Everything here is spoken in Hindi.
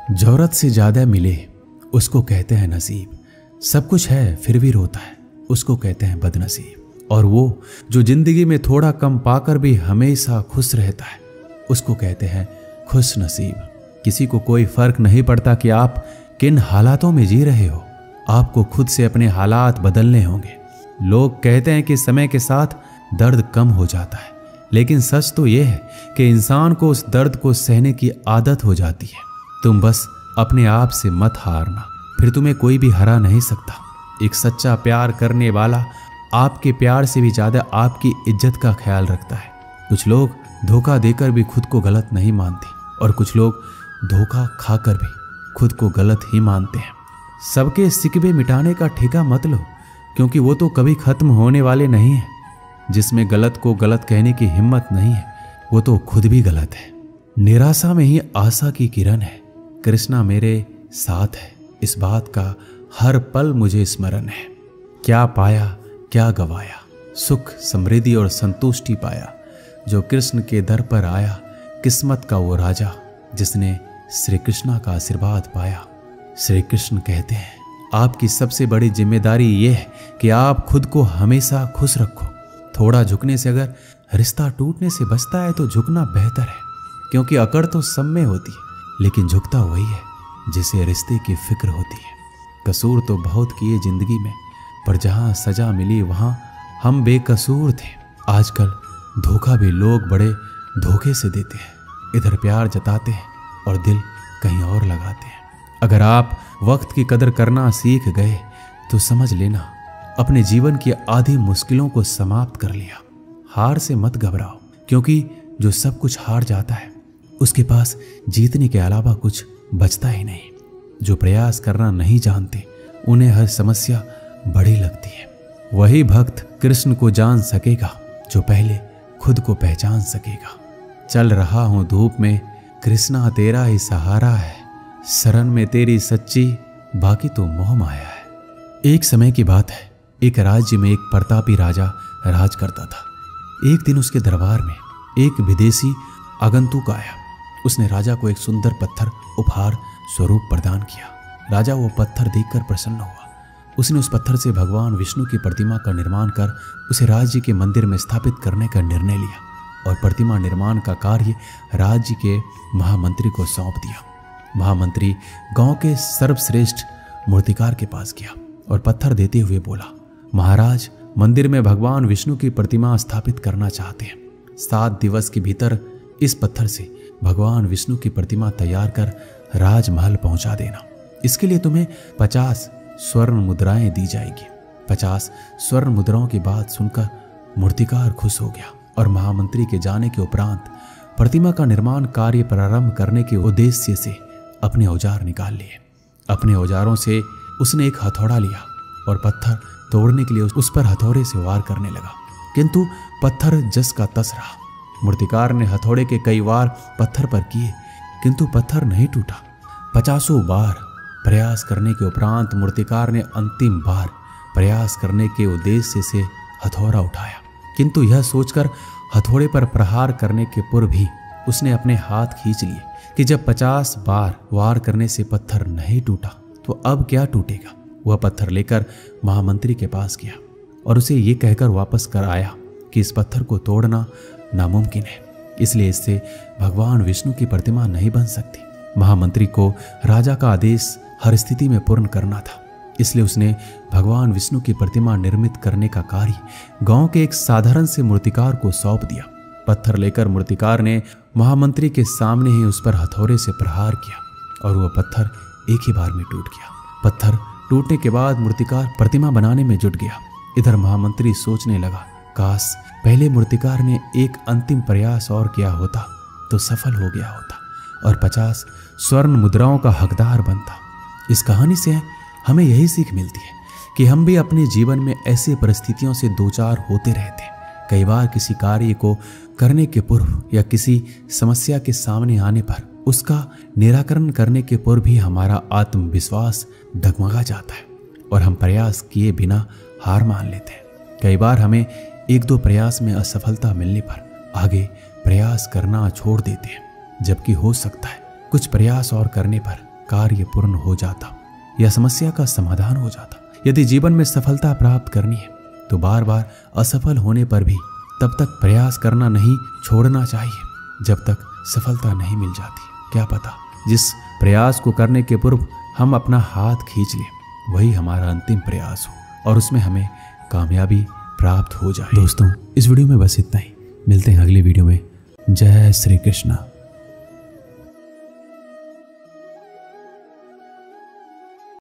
जरूरत से ज्यादा मिले उसको कहते हैं नसीब, सब कुछ है फिर भी रोता है उसको कहते हैं बदनसीब, और वो जो जिंदगी में थोड़ा कम पाकर भी हमेशा खुश रहता है उसको कहते हैं खुश नसीब। किसी को कोई फर्क नहीं पड़ता कि आप किन हालातों में जी रहे हो, आपको खुद से अपने हालात बदलने होंगे। लोग कहते हैं कि समय के साथ दर्द कम हो जाता है, लेकिन सच तो यह है कि इंसान को उस दर्द को सहने की आदत हो जाती है। तुम बस अपने आप से मत हारना, फिर तुम्हें कोई भी हरा नहीं सकता। एक सच्चा प्यार करने वाला आपके प्यार से भी ज्यादा आपकी इज्जत का ख्याल रखता है। कुछ लोग धोखा देकर भी खुद को गलत नहीं मानते, और कुछ लोग धोखा खाकर भी खुद को गलत ही मानते हैं। सबके सिकवे मिटाने का ठेका मत लो, क्योंकि वो तो कभी खत्म होने वाले नहीं है। जिसमें गलत को गलत कहने की हिम्मत नहीं है वो तो खुद भी गलत है। निराशा में ही आशा की किरण है, कृष्णा मेरे साथ है, इस बात का हर पल मुझे स्मरण है। क्या पाया क्या गवाया, सुख समृद्धि और संतुष्टि पाया जो कृष्ण के दर पर आया। किस्मत का वो राजा जिसने श्री कृष्णा का आशीर्वाद पाया। श्री कृष्ण कहते हैं आपकी सबसे बड़ी जिम्मेदारी ये है कि आप खुद को हमेशा खुश रखो। थोड़ा झुकने से अगर रिश्ता टूटने से बचता है तो झुकना बेहतर है, क्योंकि अकड़ तो सब में होती है, लेकिन झुकता वही है जिसे रिश्ते की फिक्र होती है। कसूर तो बहुत किए जिंदगी में, पर जहां सजा मिली वहां हम बेकसूर थे। आजकल धोखा भी लोग बड़े धोखे से देते हैं, इधर प्यार जताते हैं और दिल कहीं और लगाते हैं। अगर आप वक्त की कदर करना सीख गए तो समझ लेना अपने जीवन की आधी मुश्किलों को समाप्त कर लिया। हार से मत घबराओ, क्योंकि जो सब कुछ हार जाता है उसके पास जीतने के अलावा कुछ बचता ही नहीं। जो प्रयास करना नहीं जानते उन्हें हर समस्या बड़ी लगती है। वही भक्त कृष्ण को जान सकेगा जो पहले खुद को पहचान सकेगा। चल रहा हूं धूप में, कृष्णा तेरा ही सहारा है, शरण में तेरी सच्ची, बाकी तो मोह माया है। एक समय की बात है, एक राज्य में एक प्रतापी राजा राज करता था। एक दिन उसके दरबार में एक विदेशी आगंतुक आया। उसने राजा को एक सुंदर पत्थर उपहार स्वरूप प्रदान किया। राजा वो पत्थर देखकर प्रसन्न हुआ। उसने उस पत्थर से भगवान विष्णु की प्रतिमा का निर्माण कर उसे राज्य के मंदिर में स्थापित करने का निर्णय लिया, और प्रतिमा निर्माण का कार्य राज्य के महामंत्री को सौंप दिया। महामंत्री गांव के सर्वश्रेष्ठ मूर्तिकार के पास गया और पत्थर देते हुए बोला, महाराज, मंदिर में भगवान विष्णु की प्रतिमा स्थापित करना चाहते हैं। 7 दिवस के भीतर इस पत्थर से भगवान विष्णु की प्रतिमा तैयार कर राजमहल पहुंचा देना। इसके लिए तुम्हें 50 स्वर्ण मुद्राएं दी जाएगी। 50 स्वर्ण मुद्राओं की बात सुनकर मूर्तिकार खुश हो गया, और महामंत्री के जाने के उपरांत प्रतिमा का निर्माण कार्य प्रारंभ करने के उद्देश्य से अपने औजार निकाल लिए। अपने औजारों से उसने एक हथौड़ा लिया और पत्थर तोड़ने के लिए उस पर हथौड़े से वार करने लगा, किंतु पत्थर जस का तस रहा। मूर्तिकार ने हथौड़े के कई वार पत्थर पर किए, किंतु पत्थर नहीं टूटा। 50 बार प्रयास करने के उपरांत मूर्तिकार ने अंतिम बार प्रयास करने के उद्देश्य से हथौड़ा उठाया, किंतु यह सोचकर हथौड़े पर प्रहार करने के पूर्व भी उसने अपने हाथ खींच लिए कि जब 50 बार वार करने से पत्थर नहीं टूटा तो अब क्या टूटेगा। वह पत्थर लेकर महामंत्री के पास गया और उसे ये कहकर वापस कर आया कि इस पत्थर को तोड़ना नामुमकिन है, इसलिए इससे भगवान विष्णु की प्रतिमा नहीं बन सकती। महामंत्री को राजा का आदेश हर स्थिति में पूर्ण करना था, इसलिए उसने भगवान विष्णु की प्रतिमा निर्मित करने का कार्य गांव के एक साधारण से मूर्तिकार को सौंप दिया। पत्थर लेकर मूर्तिकार ने महामंत्री के सामने ही उस पर हथौड़े से प्रहार किया और वह पत्थर एक ही बार में टूट गया। पत्थर टूटने के बाद मूर्तिकार प्रतिमा बनाने में जुट गया। इधर महामंत्री सोचने लगा, काश पहले मूर्तिकार ने एक अंतिम प्रयास और किया होता तो सफल हो गया होता और 50 स्वर्ण मुद्राओं का हकदार बनता। इस कहानी से हमें यही सीख मिलती है कि हम भी अपने जीवन में ऐसे परिस्थितियों से दो चार होते रहते हैं। कई बार किसी कार्य को करने के पूर्व या किसी समस्या के सामने आने पर उसका निराकरण करने के पूर्व भी हमारा आत्मविश्वास डगमगा जाता है और हम प्रयास किए बिना हार मान लेते हैं। कई बार हमें 1-2 प्रयास में असफलता मिलने पर आगे प्रयास करना छोड़ देते हैं, जबकि हो सकता है कुछ प्रयास और करने पर कार्य पूर्ण हो जाता या समस्या का समाधान हो जाता। यदि जीवन में सफलता प्राप्त करनी है तो बार बार असफल होने पर भी तब तक प्रयास करना नहीं छोड़ना चाहिए जब तक सफलता नहीं मिल जाती। क्या पता जिस प्रयास को करने के पूर्व हम अपना हाथ खींच लें वही हमारा अंतिम प्रयास हो और उसमें हमें कामयाबी प्राप्त हो जाए। दोस्तों, इस वीडियो में बस इतना ही। मिलते हैं अगली वीडियो में। जय श्री कृष्ण।